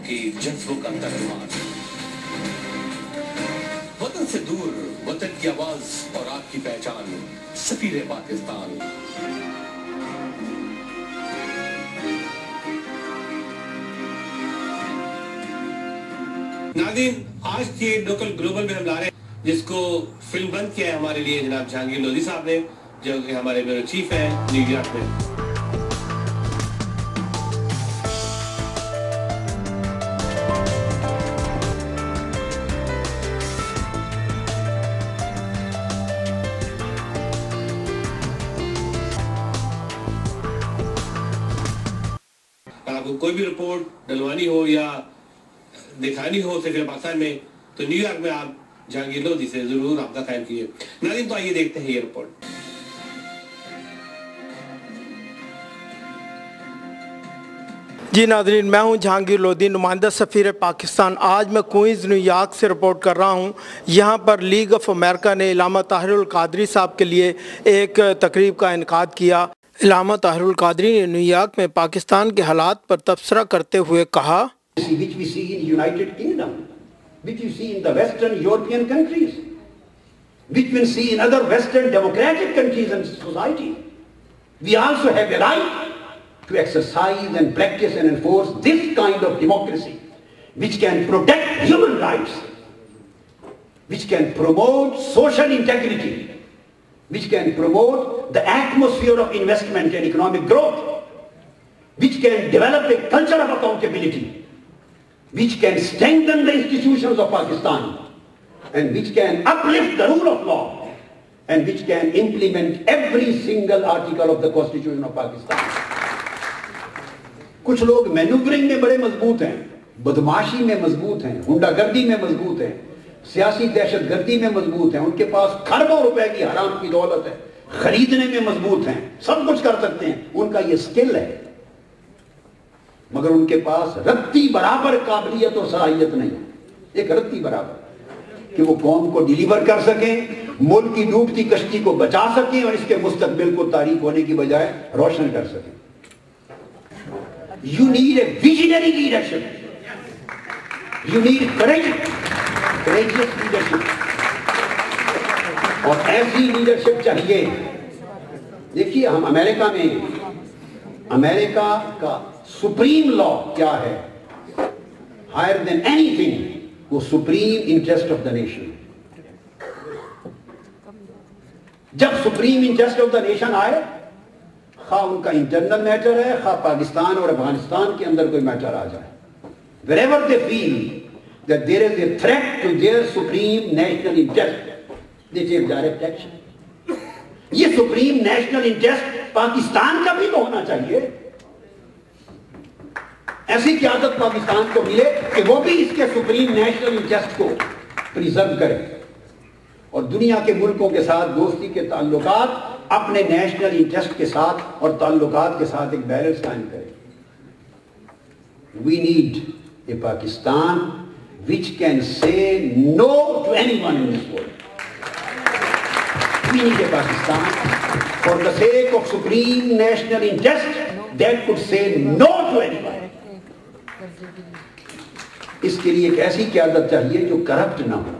की जज्बों का तर्जुमान, वतन से दूर वतन की आवाज और आपकी पहचान, सफीर पाकिस्तान। नाज़रीन, आज की लोकल ग्लोबल में हम ला रहे हैं जिसको फिल्म बंद किया है हमारे लिए जनाब जहांगीर लोधी साहब ने, जो कि हमारे ब्यूरो चीफ हैं न्यूयॉर्क में। आपको कोई भी रिपोर्ट डलवानी हो या दिखानी हो सफीर पाकिस्तान में, तो न्यूयॉर्क में आप जहांगीर लोधी से जरूर रब्ता कायम कीजिए। नाज़रीन, तो आइए देखते हैं ये रिपोर्ट। जी नाज़रीन, मैं हूं जहांगीर लोधी, नुमाइंदा सफ़ीर पाकिस्तान। आज मैं क्वींस न्यूयॉर्क से रिपोर्ट कर रहा हूं। यहां पर लीग ऑफ अमेरिका ने इल्लामा ताहिरुल कादरी साहब के लिए एक तकरीब का इनेकाद किया। इल्लामा ताहिरुल कादरी ने न्यूयॉर्क में पाकिस्तान के हालात पर तबसरा करते हुए कहा, which we see in United Kingdom, which you see in the Western European countries, which we see in other Western democratic countries and society. We also have a right to exercise and practice and enforce this kind of democracy, which can protect human rights, which can promote social integrity, which can promote the atmosphere of investment and economic growth, which can develop a culture of accountability, which can strengthen the institutions of Pakistan, and which can uplift the rule of law, and which can implement every single article of the Constitution of Pakistan. कुछ लोग manoeuvring में बड़े मजबूत हैं, बदमाशी में मजबूत हैं, गुंडागर्दी में मजबूत हैं, सियासी दहशतगर्दी में मजबूत हैं, उनके पास खरबों रुपए की हराम की दौलत है, खरीदने में मजबूत हैं, सब कुछ कर सकते हैं, उनका ये स्किल है, मगर उनके पास रत्ती बराबर काबिलियत और सलाहियत नहीं है, एक रत्ती बराबर, कि वो कौम को डिलीवर कर सकें, मुल्क की डूबती कश्ती को बचा सकें और इसके मुस्तकबिल को तारीक होने की बजाय रोशन कर सकें। You need a visionary leadership. You need courageous leadership. और ऐसी लीडरशिप चाहिए। देखिए, हम अमेरिका में, अमेरिका का सुप्रीम लॉ क्या है? हायर देन एनीथिंग, वो supreme interest of the nation. जब supreme interest of the nation आए, खा उनका इंटरनल मैटर है, खा पाकिस्तान और अफगानिस्तान के अंदर कोई मैटर आ जाए, wherever they feel that there is a threat to their supreme national interest, they take direct action. ये सुप्रीम नेशनल इंटरेस्ट पाकिस्तान का भी तो होना चाहिए। ऐसी क़यादत पाकिस्तान को मिले कि वो भी इसके सुप्रीम नेशनल इंटरेस्ट को प्रिजर्व करे और दुनिया के मुल्कों के साथ दोस्ती के ताल्लुकात अपने नेशनल इंटरेस्ट के साथ और ताल्लुकात के साथ एक बैलेंस कायम करे। We need a Pakistan which can say no to anyone in this world. We need a Pakistan for the sake of supreme national interest that could say no to anyone. इसके लिए एक ऐसी क़यादत चाहिए जो corrupt ना हो,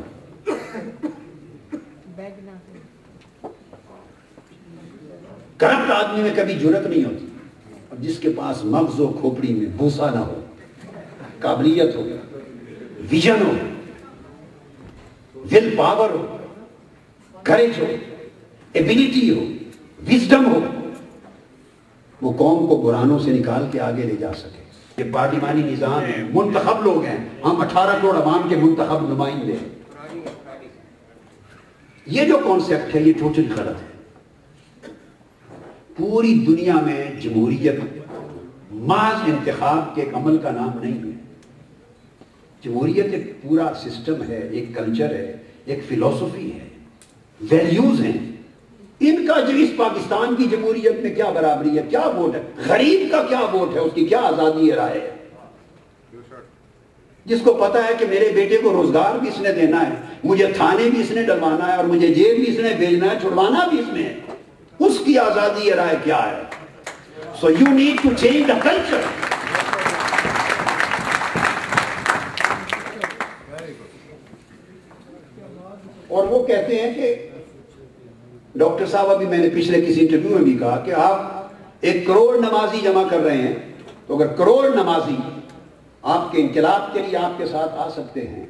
corrupt आदमी में कभी जुर्रत नहीं होती, और जिसके पास मग़ज़ और खोपड़ी में भूसा ना हो, काबिलियत हो, विजन हो, विल पावर हो, करेज हो, एबिलिटी हो, विजडम हो, वो कौम को बुरानों से निकाल के आगे ले जा सके। ये पार्लिमानी निज़ाम है, मुंतखब लोग हैं, हम 18 करोड़ अवाम के मुंतखब नुमाइंदे हैं। ये जो कॉन्सेप्ट है ये टोटली गलत है। पूरी दुनिया में जमहूरियत महज इंतखाब के एक अमल का नाम नहीं है। जमहूरियत एक पूरा सिस्टम है, एक कल्चर है, एक फिलॉसफी है, वैल्यूज हैं। इनका जो इस पाकिस्तान की जमहूरियत में क्या बराबरी है, क्या वोट है, गरीब का क्या वोट है, उसकी क्या आजादी राय है। जिसको पता है कि मेरे बेटे को रोजगार भी इसने देना है, मुझे थाने भी इसने डलवाना है और मुझे जेल भी इसने भेजना है, छुड़वाना भी इसने है, उसकी आजादी राय क्या है। So you need to change the culture. وہ کہتے ہیں کہ ڈاکٹر صاحب ابھی میں نے پچھلے کسی انٹرویو میں بھی کہا کہ آپ 1 کروڑ نمازی جمع کر رہے ہیں، تو اگر کروڑ نمازی آپ کے انقلاب کے لیے آپ کے ساتھ آ سکتے ہیں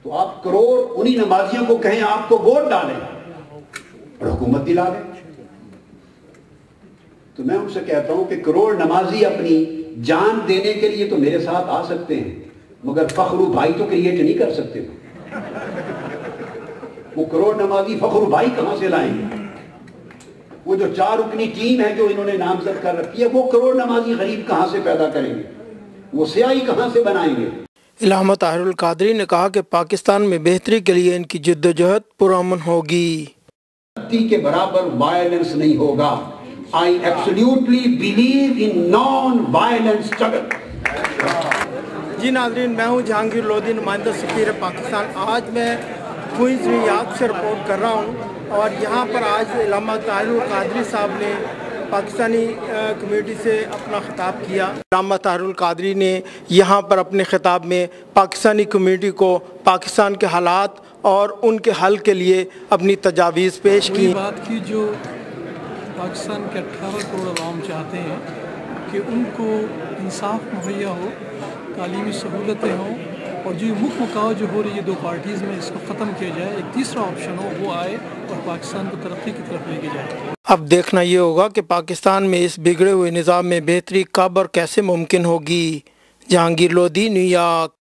تو آپ کروڑ انہی نمازیوں کو کہیں آپ کو ووٹ ڈالیں اور حکومت دلا دیں۔ تو میں ان سے کہتا ہوں کہ کروڑ نمازی اپنی جان دینے کے لیے تو میرے ساتھ آ سکتے ہیں، مگر فخرو بھائی تو کریٹ نہیں کر سکتے۔ وہ کروڑ نمازی فخرو بھائی کہاں سے لائیں گے؟ وہ جو 4 رکنی ٹیم ہے جو انہوں نے نامزد کر رکھی ہے، وہ کروڑ نمازی غریب کہاں سے پیدا کریں گے؟ وہ سیاہی کہاں سے بنائیں گے؟ علامہ طاہر القادری نے کہا کہ پاکستان میں بہتری کے لیے ان کی جدوجہد پرامن ہوگی۔ کے برابر وائلنس نہیں ہوگا۔ I absolutely believe in non-violent struggle۔ جی ناظرین، میں ہوں جہانگیر لودھی، نمائندہ سفیر پاکستان۔ آج میں کوئنز نیو یارک سے رپورٹ کر رہا ہوں اور یہاں پر آج علامہ طاہر القادری صاحب نے پاکستانی کمیونٹی سے اپنا خطاب کیا۔ علامہ طاہر القادری نے یہاں پر اپنے خطاب میں پاکستانی کمیونٹی کو پاکستان کے حالات اور ان کے حل کے لیے اپنی تجاویز پیش کی۔ بات کی جو پاکستان کے 18 کروڑ عوام چاہتے ہیں کہ ان کو انصاف مہیا ہو، تعلیمی سہولتیں ہوں، اور جو مکھ مکاؤ جو ہو رہی ہے 2 پارٹیز میں، اس کو ختم کیا جائے، ایک تیسرا آپشن ہو، وہ آئے اور پاکستان کو ترقی کی طرف لے کے جائے۔ اب دیکھنا یہ ہوگا کہ پاکستان میں اس بگڑے ہوئے نظام میں بہتری کب اور کیسے ممکن ہوگی۔ Jahangir Lodhi, new York.